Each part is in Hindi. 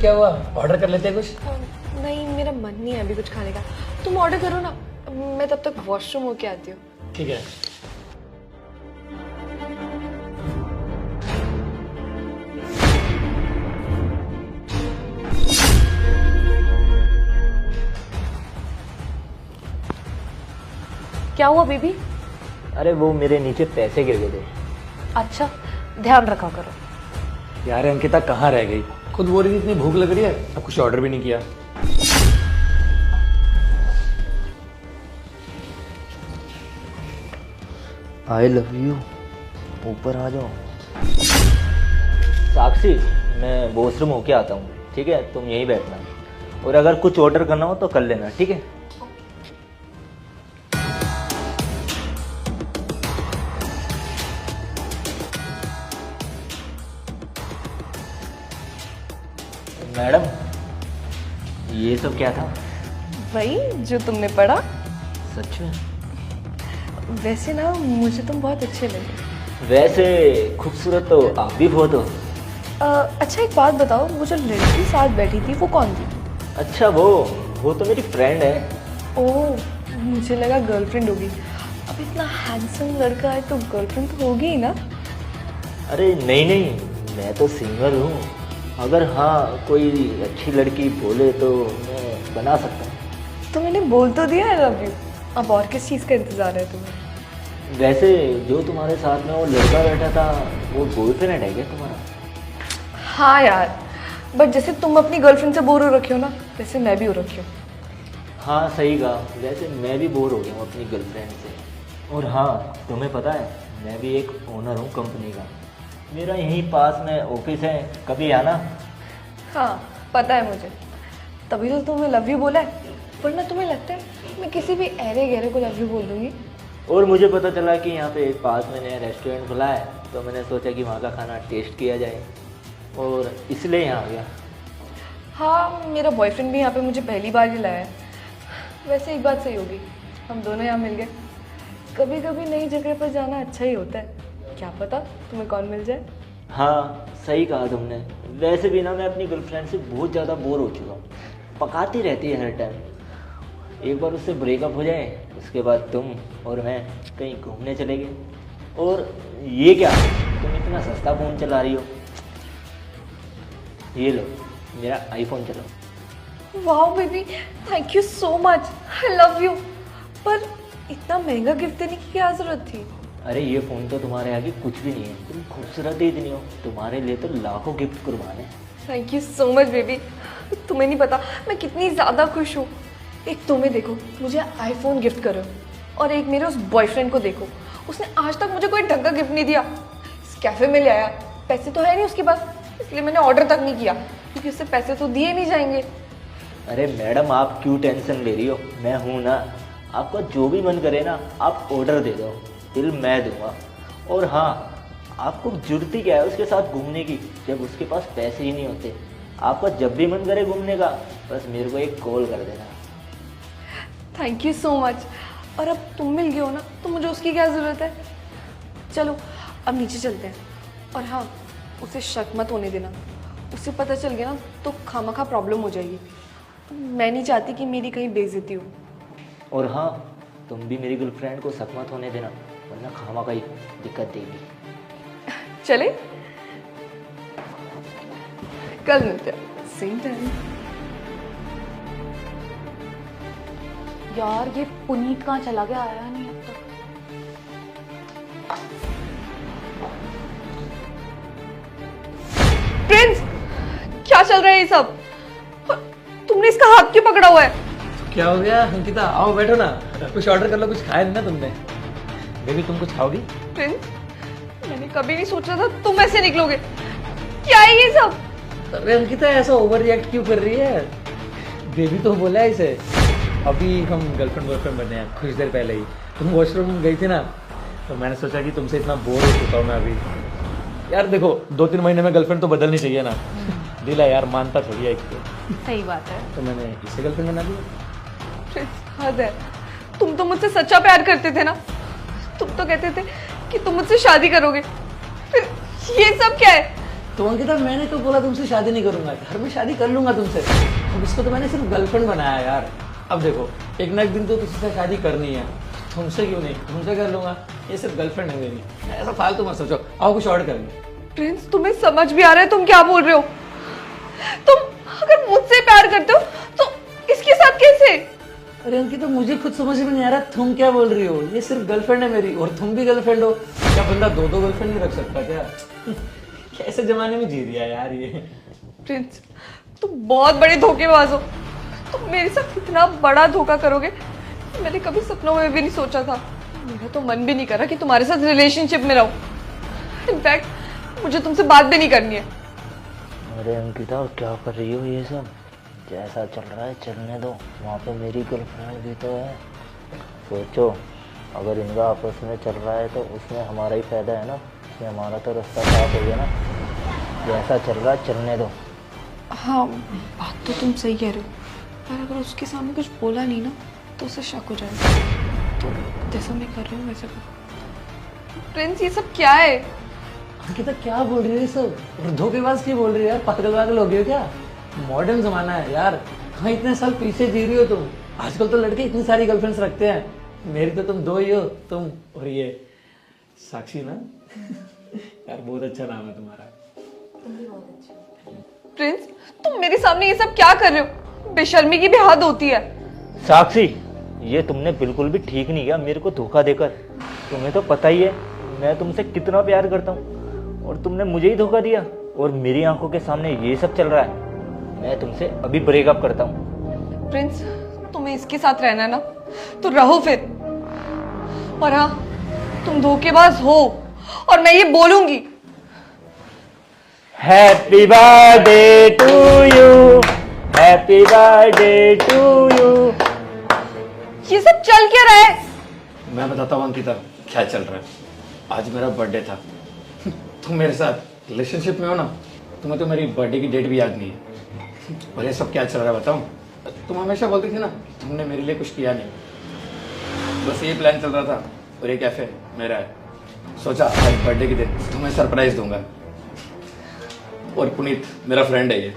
क्या हुआ, ऑर्डर कर लेते हैं कुछ? नहीं, मेरा मन नहीं है अभी कुछ खाने का। तुम ऑर्डर करो ना, मैं तब तक वॉशरूम होके आती हूँ। ठीक है। क्या हुआ बेबी? अरे वो मेरे नीचे पैसे गिर गए थे। अच्छा, ध्यान रखा करो। यार अंकिता कहाँ रह गई? खुद बोल रही थी इतनी भूख लग रही है, अब कुछ ऑर्डर भी नहीं किया। आई लव यू, ऊपर आ जाओ। साक्षी, मैं वॉशरूम होके आता हूँ, ठीक है? तुम यहीं बैठना, और अगर कुछ ऑर्डर करना हो तो कर लेना, ठीक है? मैडम, ये सब क्या था? वही जो तुमने पढ़ा। सच में? वैसे ना मुझे तुम बहुत अच्छे लगे। वैसे खूबसूरत तो आप भी बहुत हो। अच्छा एक बात बताओ, वो जो लड़की साथ बैठी थी वो कौन थी? अच्छा वो तो मेरी फ्रेंड है। ओह, मुझे लगा गर्लफ्रेंड होगी। अब इतना हैंडसम लड़का है तो गर्लफ्रेंड तो होगी ही ना? अरे नहीं नहीं, मैं तो सिंगल हूँ। अगर हाँ कोई अच्छी लड़की बोले तो मैं बना सकता हूँ। तो मैंने बोल तो दिया आई लव यू, अब और किस चीज़ का इंतज़ार है तुम्हें? वैसे जो तुम्हारे साथ में वो लड़का बैठा था वो बॉयफ्रेंड है क्या तुम्हारा? हाँ यार, बट जैसे तुम अपनी गर्लफ्रेंड से बोर हो रखे हो ना, वैसे मैं भी हो रखी हूँ। हाँ सही कहा, वैसे मैं भी बोर हो गया हूँ अपनी गर्लफ्रेंड से। और हाँ, तुम्हें पता है मैं भी एक ओनर हूँ कंपनी का। मेरा यहीं पास में ऑफिस है, कभी आना। हाँ पता है मुझे, तभी तो तुम्हें लव यू बोला है, वरना तुम्हें लगता है मैं किसी भी अरे गहरे को लव यू बोल दूंगी? और मुझे पता चला कि यहाँ पे पास में नया रेस्टोरेंट खुला है, तो मैंने सोचा कि वहाँ का खाना टेस्ट किया जाए, और इसलिए यहाँ आ गया। हाँ, मेरा बॉयफ्रेंड भी यहाँ पे मुझे पहली बार ही लाया है। वैसे एक बात सही होगी, हम दोनों यहाँ मिल गए। कभी कभी नई जगह पर जाना अच्छा ही होता है, क्या पता तुम्हें कौन मिल जाए। हाँ सही कहा तुमने। वैसे भी ना मैं अपनी गर्लफ्रेंड से बहुत ज़्यादा बोर हो चुका हूँ, पकाती रहती है हर टाइम। एक बार उससे ब्रेकअप हो जाए, उसके बाद तुम और मैं कहीं घूमने चले गए। और ये क्या, तुम इतना सस्ता फ़ोन चला रही हो? ये लो मेरा आईफोन चलो। वाह baby, thank you so much, I love you. पर इतना महंगा गिफ्ट देने की क्या ज़रूरत थी? अरे ये फ़ोन तो तुम्हारे आगे कुछ भी नहीं है, तुम खूबसूरत ही इतनी हो, तुम्हारे लिए तो लाखों गिफ्ट कुर्बान है। Thank you so much baby, तुम्हें नहीं पता मैं कितनी ज़्यादा खुश हूँ। एक तुम्हें देखो, मुझे आईफोन गिफ्ट करो, और एक मेरे उस बॉयफ्रेंड को देखो, उसने आज तक मुझे कोई ढंग का गिफ्ट नहीं दिया। इस कैफ़े में ले आया, पैसे तो है नहीं उसके पास, इसलिए मैंने ऑर्डर तक नहीं किया, क्योंकि उससे पैसे तो दिए नहीं जाएंगे। अरे मैडम, आप क्यों टेंशन ले रही हो? मैं हूँ ना, आपका जो भी मन करे ना आप ऑर्डर दे दो, बिल मैं दूंगा। और हाँ, आपको जरूरत ही क्या है उसके साथ घूमने की, जब उसके पास पैसे ही नहीं होते। आपका जब भी मन करे घूमने का, बस मेरे को एक कॉल कर देना। Thank you so much. और अब तुम मिल गए हो ना, तो मुझे उसकी क्या ज़रूरत है? चलो अब नीचे चलते हैं। और हाँ, उसे शक मत होने देना, उसे पता चल गया ना तो खामखा प्रॉब्लम हो जाएगी। मैं नहीं चाहती कि मेरी कहीं बेइज्जती हो। और हाँ, तुम भी मेरी गर्लफ्रेंड को शक मत होने देना, वरना खामखा ही दिक्कत देगी। चले, कल मिलते हैं सेम टाइम। यार ये पुनीत कहाँ चला गया, आया नहीं अब तक। प्रिंस, क्या चल रहा है ये सब? तुमने इसका हाथ क्यों पकड़ा हुआ है? क्या हो गया अंकिता, आओ बैठो ना, कुछ ऑर्डर कर लो, कुछ खाया नहीं ना तुमने। बेबी तुम कुछ खाओगी? प्रिंस, मैंने कभी नहीं सोचा था तुम ऐसे निकलोगे। क्या है ये सब? अरे अंकिता ऐसा ओवर रिएक्ट क्यों कर रही है? बेबी तो बोला है इसे, अभी हम गर्लफ्रेंड बॉयफ्रेंड बने हैं कुछ देर पहले ही। तुम वॉशरूम गई थी ना, तो मैंने सोचा कि तुमसे इतना बोर हो चुका हूँ मैं अभी। यार देखो, 2-3 महीने में गर्लफ्रेंड तो बदलनी चाहिए ना। दिल है यार, मानता थोड़ी है एक तो। सही बात है। तो मैंने इसे गर्लफ्रेंड बना दी। प्रिंस, हद है। तुम तो मुझसे सच्चा प्यार करते थे ना, तुम तो कहते थे कि तुम मुझसे शादी करोगे, फिर ये सब क्या है? तो अंकिता मैंने तो बोला तुमसे शादी नहीं करूंगा, घर में शादी कर लूंगा तुमसे। अब इसको तो मैंने सिर्फ गर्लफ्रेंड बनाया यार। अब देखो एक ना एक दिन तो किसी से शादी करनी है, तुमसे क्यों नहीं, तुमसे कर लूंगा। ये सिर्फ गर्लफ्रेंड है मेरी, ऐसा फालतू मत सोचो। आओ कुछ और कर लो। प्रिंस तुम्हें समझ भी आ रहा है तुम क्या बोल रहे हो? तुम अगर मुझसे प्यार करते हो तो इसके साथ कैसे? अरे अंकिता मुझे खुद समझ में नहीं आ रहा तुम क्या बोल रही हो। ये सिर्फ गर्लफ्रेंड है मेरी और तुम भी गर्लफ्रेंड हो। क्या बंदा दो गर्लफ्रेंड नहीं रख सकता क्या? कैसे जमाने में जी दिया यार ये। प्रिंस तुम बहुत बड़े धोखेबाज हो। तुम मेरे साथ इतना बड़ा धोखा करोगे मैंने कभी सपनों में भी नहीं सोचा था। मेरा तो मन भी नहीं कर रहा कि तुम्हारे साथ रिलेशनशिप में रहूं। इनफैक्ट मुझे तुमसे बात भी नहीं करनी है। अरे अंकिता क्या कर रही हो ये सब? जैसा चल रहा है चलने दो, वहाँ पे मेरी गर्लफ्रेंड भी तो है। सोचो अगर इनका आपस में चल रहा है तो उसमें हमारा ही फायदा है ना, उसमें हमारा तो रास्ता साफ हो गया ना। जैसा चल रहा है चलने दो। हाँ बात तो तुम सही कह रहे हो, पर अगर उसके सामने कुछ बोला नहीं ना तो उसे शक हो जाएगा। तो जैसा मैं कर रही हूँ वैसे करो। प्रिंस ये सब क्या है? अंकिता क्या बोल रही है ये सब? और धोखेबाज क्यों बोल रही है यार? पागल हो गए हो क्या? मॉडर्न जमाना है यार, कहाँ इतने साल पीछे जी रही हो तुम? आजकल तो लड़के इतनी सारी गर्लफ्रेंड्स रखते हैं। मेरी तो तुम दो ही हो, तुम और ये साक्षी ना। यार बहुत अच्छा नाम है तुम्हारा। प्रिंस तुम मेरे सामने ये सब क्या कर रहे हो? बेशर्मी की भी हद होती है। साक्षी ये तुमने बिल्कुल भी ठीक नहीं किया मेरे को धोखा देकर। तुम्हें तो पता ही है मैं तुमसे कितना प्यार करता हूँ और तुमने मुझे ही धोखा दिया और मेरी आंखों के सामने ये सब चल रहा है। मैं तुमसे अभी ब्रेकअप करता हूँ। प्रिंस तुम्हें इसके साथ रहना है ना तो रहो फिर। और हाँ तुम धोखेबाज हो और मैं ये बोलूंगी। Happy birthday to you, happy birthday to you. ये सब चल क्या रहा है? मैं बताता हूँ अंकिता क्या चल रहा है। आज मेरा बर्थडे था। तुम मेरे साथ रिलेशनशिप में हो ना, तुम्हें तो मेरी बर्थडे की डेट भी याद नहीं है। और ये सब क्या चल रहा है बताऊं? तुम हमेशा बोलती थी ना तुमने मेरे लिए कुछ किया नहीं। बस ये प्लान चल रहा था और ये कैफे मेरा है। सोचा आज बर्थडे के दिन तुम्हें सरप्राइज दूंगा। और पुनीत मेरा फ्रेंड है ये,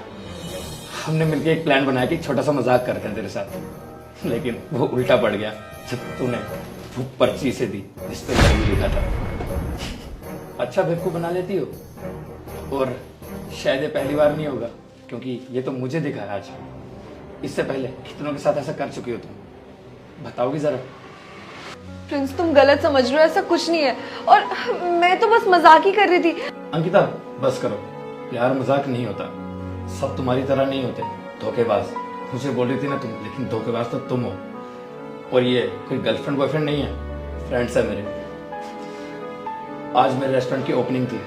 हमने मिलकर एक प्लान बनाया कि छोटा सा मजाक करते हैं तेरे साथ, लेकिन वो उल्टा पड़ गया जब तूने वो पर्ची से दी जिस पे लव यू लिखा था। अच्छा बेवकूफ बना लेती हो। और शायद ये पहली बार नहीं होगा क्योंकि ये तो मुझे दिखा है आज। इससे पहले कितनों के साथ ऐसा कर चुकी हो तुम? बताओगी जरा। प्रिंस तुम गलत समझ रहे हो, ऐसा कुछ नहीं है। और मैं तो बस मजाक ही कर रही थी। अंकिता बस करो, प्यार मजाक नहीं होता। सब तुम्हारी तरह नहीं होते धोखेबाज। मुझे बोल रही थी ना तुम, लेकिन धोखेबाज तो तुम हो। और ये कोई गर्लफ्रेंड बॉयफ्रेंड नहीं है, फ्रेंड्स है मेरे। आज मेरे रेस्टोरेंट की ओपनिंग थी,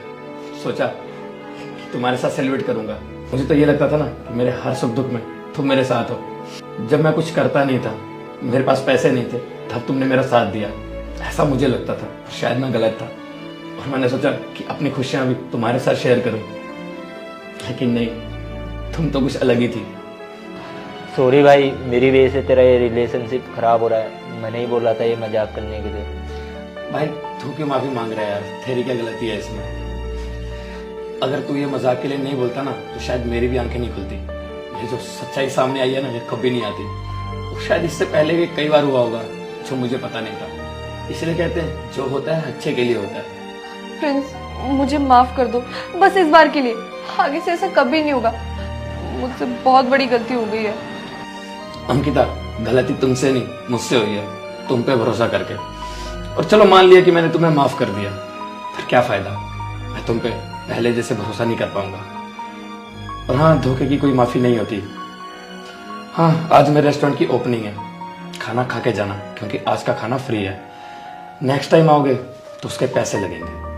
सोचा कि तुम्हारे साथ सेलिब्रेट करूंगा। मुझे तो ये लगता था ना कि मेरे हर सुख दुख में तुम मेरे साथ हो। जब मैं कुछ करता नहीं था, मेरे पास पैसे नहीं थे, तब तुमने मेरा साथ दिया। ऐसा मुझे लगता था, शायद मैं गलत था। और मैंने सोचा कि अपनी खुशियां भी तुम्हारे साथ शेयर करूं, लेकिन नहीं, तुम तो कुछ अलग ही थी। सॉरी भाई, मेरी वजह से तेरा ये रिलेशनशिप खराब हो रहा है। मैंने ही बोला था ये मजाक करने के लिए। भाई तू क्यों माफी मांग रहा है यार? तेरी क्या गलती है इसमें? अगर तू ये मजाक के लिए नहीं बोलता ना तो शायद मेरी भी आंखें नहीं खुलती। ये जो सच्चाई सामने आई है ना, ये कभी नहीं आती। और शायद इससे पहले भी कई बार हुआ होगा जो मुझे पता नहीं था। इसलिए कहते हैं जो होता है अच्छे के लिए होता है। प्रिंस मुझे माफ कर दो, बस इस बार के लिए। आगे से ऐसा कभी नहीं होगा। मुझसे बहुत बड़ी गलती हो गई है। अंकिता गलती तुमसे नहीं मुझसे हुई है, तुम पे भरोसा करके। और चलो मान लिया कि मैंने तुम्हें माफ कर दिया, फिर क्या फायदा? मैं तुम पे पहले जैसे भरोसा नहीं कर पाऊंगा। और हाँ, धोखे की कोई माफी नहीं होती। हाँ, आज मेरे रेस्टोरेंट की ओपनिंग है, खाना खा के जाना क्योंकि आज का खाना फ्री है। नेक्स्ट टाइम आओगे तो उसके पैसे लगेंगे।